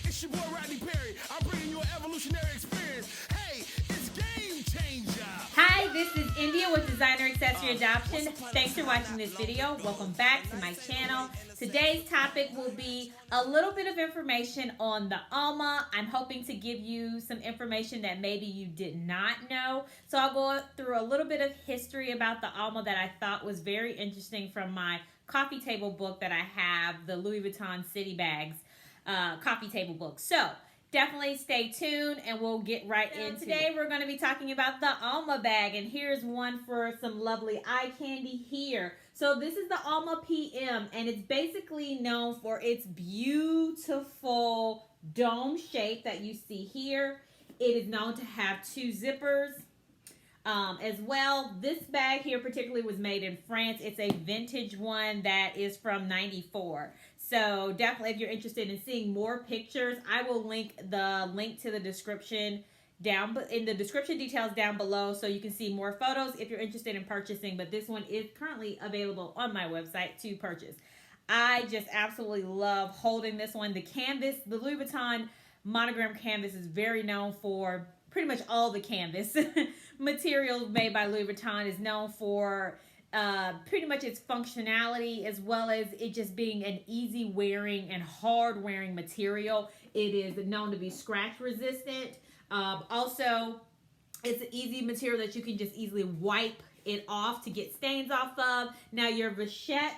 It's your boy Rodney Perry. I'm bringing you an evolutionary experience. Hey, it's Game Changer. Hi, this is India with Designer Accessory Adoption. Thanks for watching this video. Welcome back to my channel. Today's topic will be a little bit of information on the Alma. I'm hoping to give you some information that maybe you did not know. So I'll go through a little bit of history about the Alma that I thought was very interesting from my coffee table book that I have, the Louis Vuitton City Bags coffee table book. So definitely stay tuned and we'll get right into today. We're going to be talking about the Alma bag, and here's one for some lovely eye candy here. So this is the Alma PM, and it's basically known for its beautiful dome shape that you see here. It is known to have two zippers as well. This bag here particularly was made in France. It's a vintage one that is from '94. So definitely, if you're interested in seeing more pictures, I will link to the description down in the description details down below, so you can see more photos if you're interested in purchasing. But this one is currently available on my website to purchase. I just absolutely love holding this one. The canvas, the Louis Vuitton monogram canvas, is very known for pretty much all the canvas materials made by Louis Vuitton is known for pretty much its functionality, as well as it just being an easy wearing and hard wearing material. It is known to be scratch resistant. Also, it's an easy material that you can just easily wipe it off to get stains off of. Now your vachette,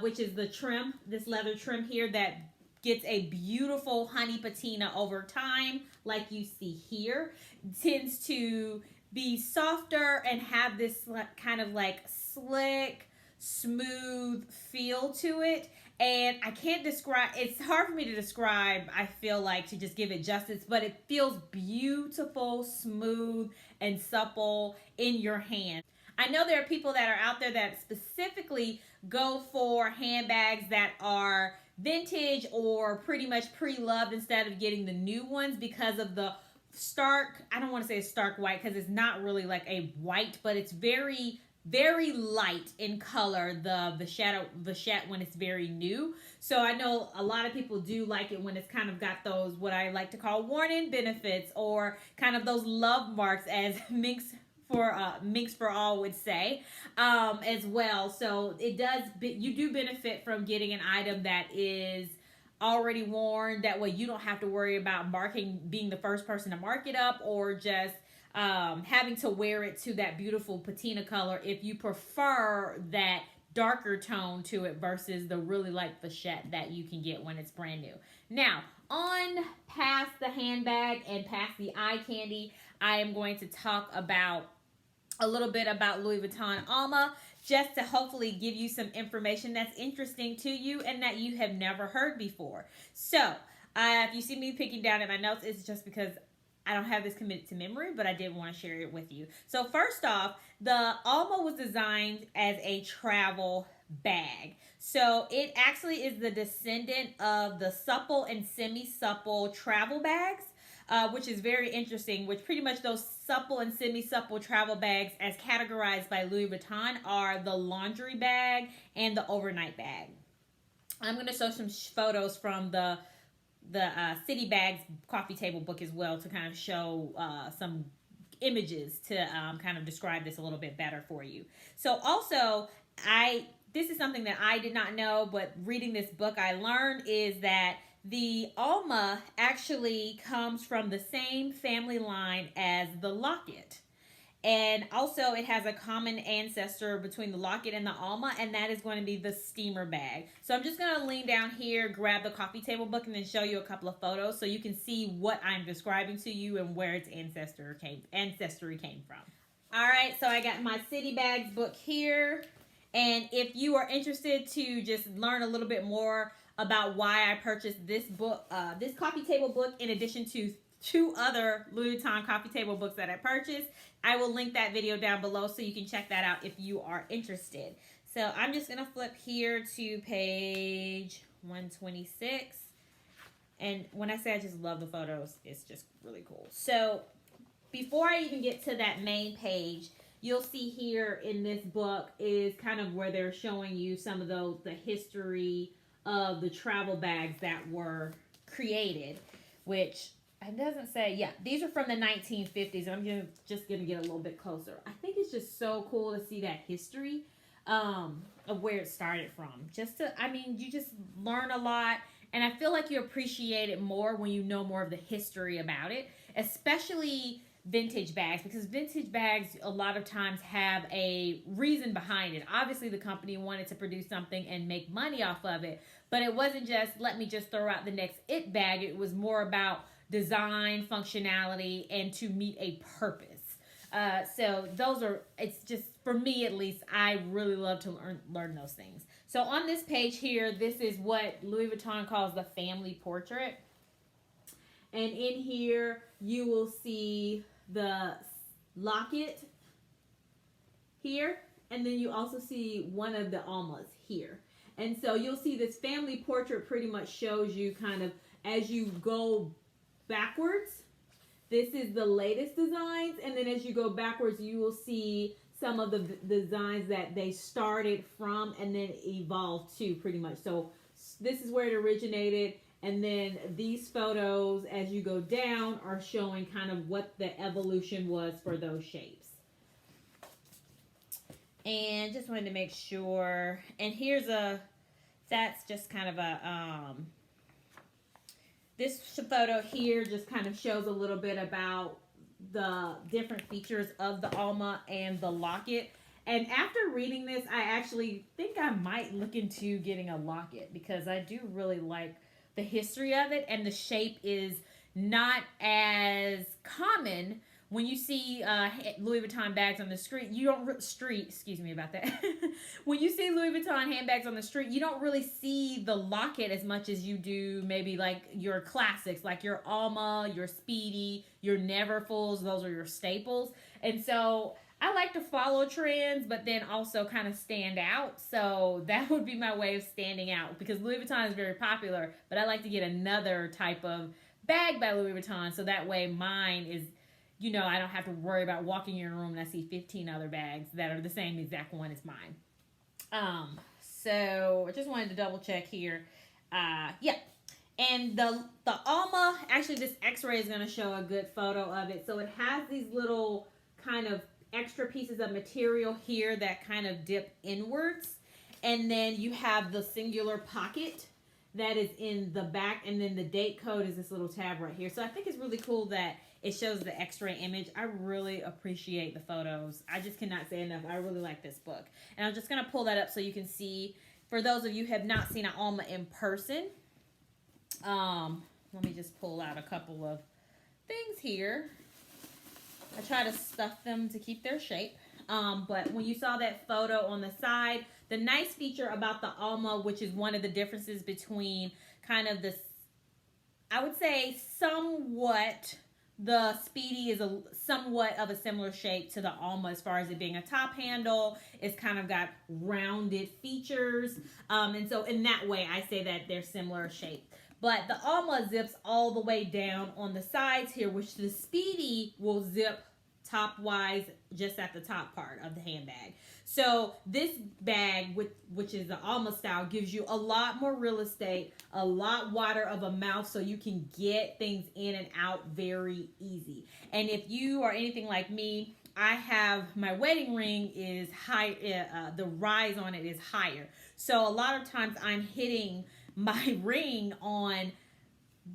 which is the trim, this leather trim here that gets a beautiful honey patina over time, like you see here, tends to be softer and have this kind of like slick, smooth feel to it. And I can't describe, it's hard for me to describe, I feel like, to just give it justice, but it feels beautiful, smooth, and supple in your hand. I know there are people that are out there that specifically go for handbags that are vintage or pretty much pre-loved instead of getting the new ones because of the stark, I don't want to say a stark white because it's not really like a white, but it's very, very light in color, the vachette when it's very new. So I know a lot of people do like it when it's kind of got those, what I like to call worn-in benefits, or kind of those love marks, as Minx for All would say, as well. So it does, you do benefit from getting an item that is already worn. That way you don't have to worry about being the first person to mark it up, or just having to wear it to that beautiful patina color if you prefer that darker tone to it versus the really light vachette that you can get when it's brand new. Now, on past the handbag and past the eye candy, I am going to talk about a little bit about Louis Vuitton Alma, just to hopefully give you some information that's interesting to you and that you have never heard before. So, if you see me picking down at my notes, it's just because I don't have this committed to memory, but I did want to share it with you. So first off, the Alma was designed as a travel bag. So it actually is the descendant of the supple and semi-supple travel bags, which is very interesting, which pretty much those supple and semi-supple travel bags, as categorized by Louis Vuitton, are the laundry bag and the overnight bag. I'm going to show some photos from the City Bags coffee table book as well, to kind of show some images to kind of describe this a little bit better for you. So also, this is something that I did not know, but reading this book I learned, is that the Alma actually comes from the same family line as the locket. And also it has a common ancestor between the locket and the Alma, and that is going to be the steamer bag. So I'm just going to lean down here, grab the coffee table book, and then show you a couple of photos so you can see what I'm describing to you and where its ancestry came from. All right, so I got my City Bags book here. And if you are interested to just learn a little bit more about why I purchased this book, this coffee table book, in addition to 2 other Louis Vuitton coffee table books that I purchased, I will link that video down below so you can check that out if you are interested. So I'm just going to flip here to page 126. And when I say I just love the photos, it's just really cool. So before I even get to that main page, you'll see here in this book is kind of where they're showing you some of the history of the travel bags that were created, which it doesn't say. Yeah, these are from the 1950s. I'm just gonna get a little bit closer. I think it's just so cool to see that history of where it started from. You just learn a lot, and I feel like you appreciate it more when you know more of the history about it, especially vintage bags, because vintage bags a lot of times have a reason behind it. Obviously, the company wanted to produce something and make money off of it, but it wasn't just let me just throw out the next it bag. It was more about design, functionality, and to meet a purpose. So those are, it's just, for me at least, I really love to learn those things. So on this page here, this is what Louis Vuitton calls the family portrait. And in here, you will see the locket here. And then you also see one of the Almas here. And so you'll see this family portrait pretty much shows you kind of as you go backwards. This is the latest designs, and then as you go backwards, you will see some of the designs that they started from and then evolved to pretty much. So this is where it originated, and then these photos, as you go down, are showing kind of what the evolution was for those shapes. And just wanted to make sure, and here's that's just kind of a, this photo here just kind of shows a little bit about the different features of the Alma and the locket. And after reading this, I actually think I might look into getting a locket because I do really like the history of it, and the shape is not as common. When you see Louis Vuitton bags on the street, excuse me about that. When you see Louis Vuitton handbags on the street, you don't really see the locket as much as you do maybe like your classics, like your Alma, your Speedy, your Neverfulls. Those are your staples. And so I like to follow trends, but then also kind of stand out. So that would be my way of standing out, because Louis Vuitton is very popular, but I like to get another type of bag by Louis Vuitton, so that way mine is, I don't have to worry about walking in a room and I see 15 other bags that are the same exact one as mine. So I just wanted to double check here. Yeah. And the Alma, actually this x-ray is going to show a good photo of it. So it has these little kind of extra pieces of material here that kind of dip inwards. And then you have the singular pocket that is in the back. And then the date code is this little tab right here. So I think it's really cool that it shows the x-ray image. I really appreciate the photos. I just cannot say enough. I really like this book. And I'm just going to pull that up so you can see. For those of you who have not seen an Alma in person, let me just pull out a couple of things here. I try to stuff them to keep their shape. But when you saw that photo on the side, the nice feature about the Alma, which is one of the differences between kind of this, I would say somewhat, the Speedy is somewhat of a similar shape to the Alma as far as it being a top handle. It's kind of got rounded features. And so in that way, I say that they're similar shape. But the Alma zips all the way down on the sides here, which the Speedy will zip top-wise just at the top part of the handbag. So this bag, which is the Alma style, gives you a lot more real estate, a lot wider of a mouth, so you can get things in and out very easy. And if you are anything like me, I have my wedding ring is high, the rise on it is higher. So a lot of times I'm hitting my ring on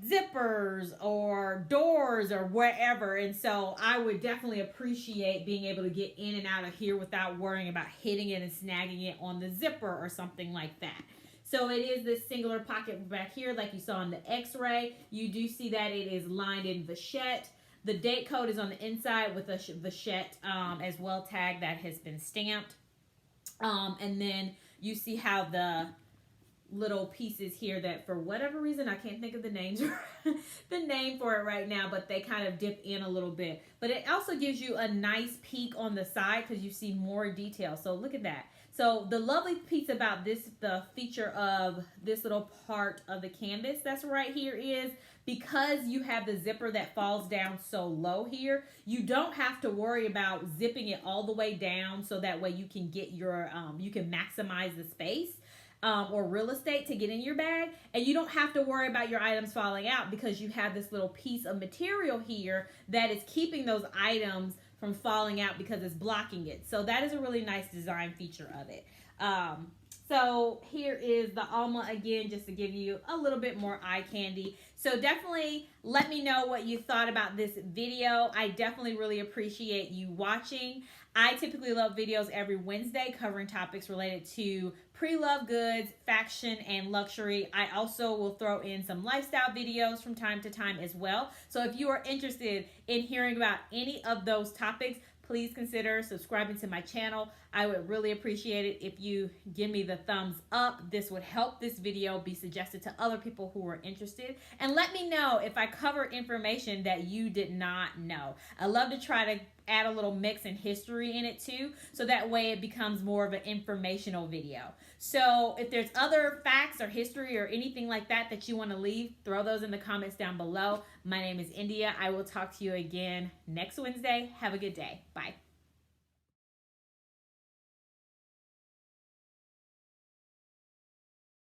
zippers or doors or wherever, and so I would definitely appreciate being able to get in and out of here without worrying about hitting it and snagging it on the zipper or something like that. So it is this singular pocket back here like you saw in the x-ray. You do see that it is lined in vachette. The date code is on the inside with a vachette as well tag that has been stamped. And then you see how the little pieces here that for whatever reason I can't think of the names the name for it right now, but they kind of dip in a little bit. But it also gives you a nice peek on the side because you see more detail. So look at that. So the lovely piece about this, the feature of this little part of the canvas that's right here is because you have the zipper that falls down so low here, you don't have to worry about zipping it all the way down so that way you can get your you can maximize the space. or real estate to get in your bag, and you don't have to worry about your items falling out because you have this little piece of material here that is keeping those items from falling out because it's blocking it. So that is a really nice design feature of it. So here is the Alma again, just to give you a little bit more eye candy. So definitely let me know what you thought about this video. I definitely really appreciate you watching. I typically love videos every Wednesday covering topics related to pre-loved goods, fashion, and luxury. I also will throw in some lifestyle videos from time to time as well. So if you are interested in hearing about any of those topics, please consider subscribing to my channel. I would really appreciate it if you give me the thumbs up. This would help this video be suggested to other people who are interested. And let me know if I cover information that you did not know. I love to try to add a little mix and history in it too, so that way it becomes more of an informational video. So if there's other facts or history or anything like that that you want to leave, throw those in the comments down below. My name is India. I will talk to you again next Wednesday. Have a good day. Bye.